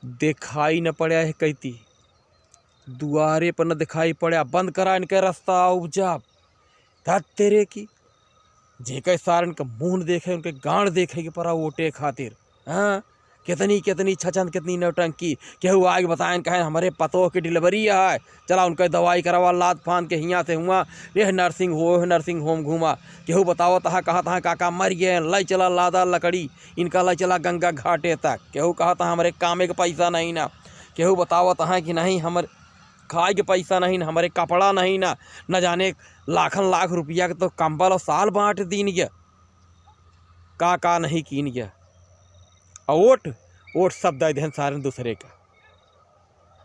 दिखाई न पड़ा है कहती दुआरे पर न दिखाई पड़ा, बंद करा इनका रास्ता उपजा था तेरे की। जेके सार इनका मुँह देखे उनके गांड देखे के परा वोटे खातिर। हाँ कितनी कितनी छचन कितनी नौटंकी। केहू आगे बताएं कहें हमारे पतों की डिलीवरी है, चला उनका दवाई करवा लाद फान के हियाँ से हुआ यह नर्सिंग होम घूमा। केहू बताओ तहा कहा तहा काका मर गए, लाई चला लादा लकड़ी इनका लाई चला गंगा घाटे तक। केहू कहा था हमारे कामे के पैसा नहीं ना, केहू बताओ तहा कि नहीं हमारे खाए के पैसा नहीं ना, हमारे कपड़ा नहीं ना, न जाने लाखन लाख रुपया के तो कंबल और साल बांट दीन गया का नहीं कीन गया। और वोट सब दे दें सारे दूसरे का।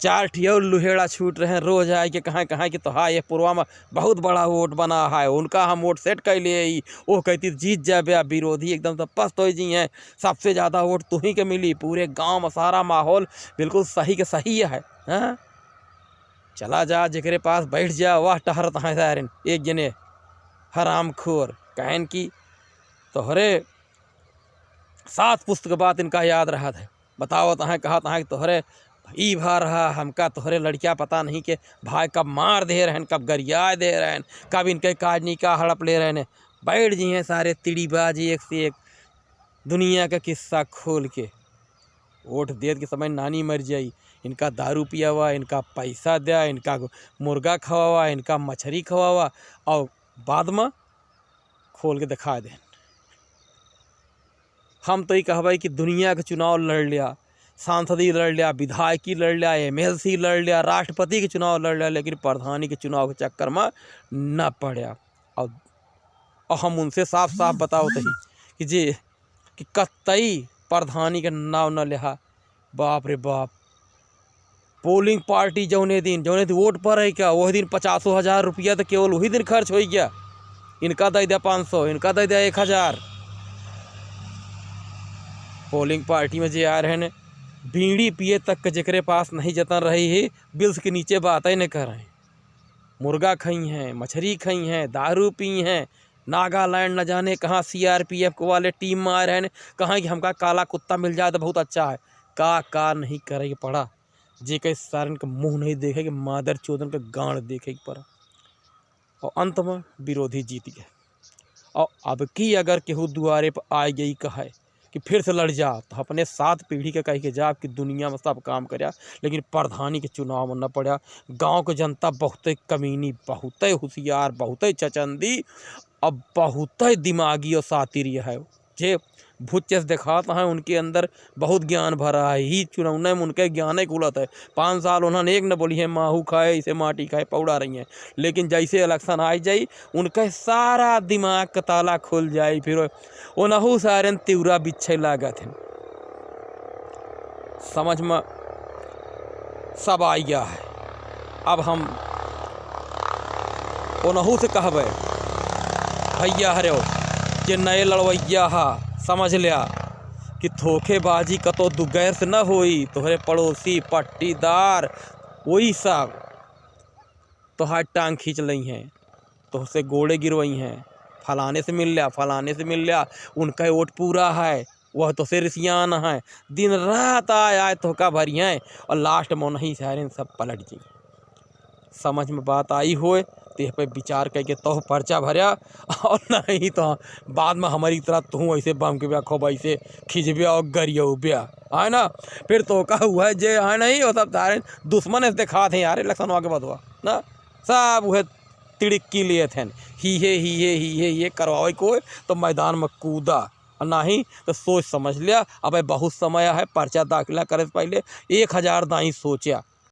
चार ठियो लुहेड़ा छूट रहे हैं रोज आए के कहाँ कहाँ कि तो हाँ ये पूर्वा में बहुत बड़ा वोट बना है, उनका हम वोट सेट कर लिए। वो कहती जीत जाए, विरोधी एकदम तो पस्त हो जी हैं, सबसे ज़्यादा वोट तुम्ही के मिली, पूरे गांव में सारा माहौल बिल्कुल सही के सही है। हाँ चला जा जेकरे पास बैठ जा वाह टहरत हैं सारे एक जने हराम खोर कहन की तोहरे 7 पुस्तक बात इनका याद रहा था। बताओ तहाँ कहा तहाँ तोहरे ई भा रहा हमका तोहरे लड़कियाँ पता नहीं के भाई कब मार दे रहे हैं, कब गरिया दे रहे हैं, कब इनके काजनी का हड़प ले रहे हैं। बैठ जी हैं सारे तिड़ीबाजी एक से एक दुनिया का किस्सा खोल के। वोट देत के समय नानी मर जाई, इनका दारू पिया हुआ, इनका पैसा दिया, इनका मुर्गा खवावा, इनका मछली खवावा और बाद में खोल के दिखा दें। हम तो ये कहबे कि दुनिया के चुनाव लड़ लिया, सांसदी लड़ लिया, विधायकी लड़ लिया, MLC लड़ लिया, राष्ट्रपति के चुनाव लड़ लिया, लेकिन प्रधानी के चुनाव के चक्कर में न पड़ा। और हम उनसे साफ साफ बताओ तही कि जे कि कतई प्रधानी के नाव न लिहा। बाप रे बाप, पोलिंग पार्टी जौने दिन वोट पर है क्या वही दिन 50,000 रुपया तो केवल वही दिन खर्च हो गया। इनका दे दिया 500, इनका दे दिया 1000। पोलिंग पार्टी में जे आ रहे हैं बीड़ी पिए तक के जेकरे पास नहीं जतन रही है, बिल्स के नीचे बात ही नहीं कर रहे हैं। मुर्गा खाई हैं, मछली खाई हैं, दारू पी हैं, नागालैंड न जाने कहाँ CRPF को वाले टीम में आ रहे हैं, कहाँ कि हमका काला कुत्ता मिल जाए तो बहुत अच्छा है। का नहीं करे पड़ा, जे के सारन का मुँह नहीं देखे कि मादर चोदन का गांड देखे पड़ा। और अंत में विरोधी जीत गए। और अब की अगर केहू दुआरे पर आ गई कहे कि फिर से लड़ जा, तो अपने 7 पीढ़ी के कह के जा कि दुनिया में सब काम करया, लेकिन प्रधानी के चुनाव में न पड़ा। गांव के जनता बहुत कमीनी, बहुत होशियार, बहुत चचंदी अब बहुत दिमागी और सातिरी है। जे भूत चेस दिखाता है उनके अंदर बहुत ज्ञान भरा है, ही चुनाव में उनके ज्ञान ही खुलत है। 5 साल उन्होंने एक न बोली है माहू खाए इसे माटी खाए पौड़ा रही हैं, लेकिन जैसे इलेक्शन आ जाई उनका सारा दिमाग का ताला खुल जाए, फिर ओनहू सारे तिवरा बिछे लागत हैं। समझ में सब आ गया है। अब हम ओनहू से कहबे भैया हरे जे नए लड़वैया हा समझ लिया कि धोखेबाजी कतो दुगैर से न होई, तोहरे पड़ोसी पट्टीदार वही सब तोहार टांग खींच लई हैं, तोहसे गोड़े गिरवई हैं, फलाने से मिल लिया, फलाने से मिल लिया, उनका वोट पूरा है, वह तो से रिसियान है, दिन रात आए धोखा भरी हैं और लास्ट में नहीं सारे सब पलट जी। समझ में बात आई होए तेह पे विचार करके तो पर्चा भरया, और नहीं तो बाद में हमारी तरह तू ऐसे बम के ब्या खूब ऐसे खिंचबिया और गरिया ब्या है ना, फिर तो का हुआ है जे है नहीं वो सब सारे दुश्मन ऐसे दिखा थे यार इलेक्शन आगे बदवा ना, सब वह तिड़की लिए थे ही करवाए को तो मैदान में कूदा, और नहीं तो सोच समझ लिया अब बहुत समय है पर्चा दाखिला करे से पहले 1000 दाई सोचा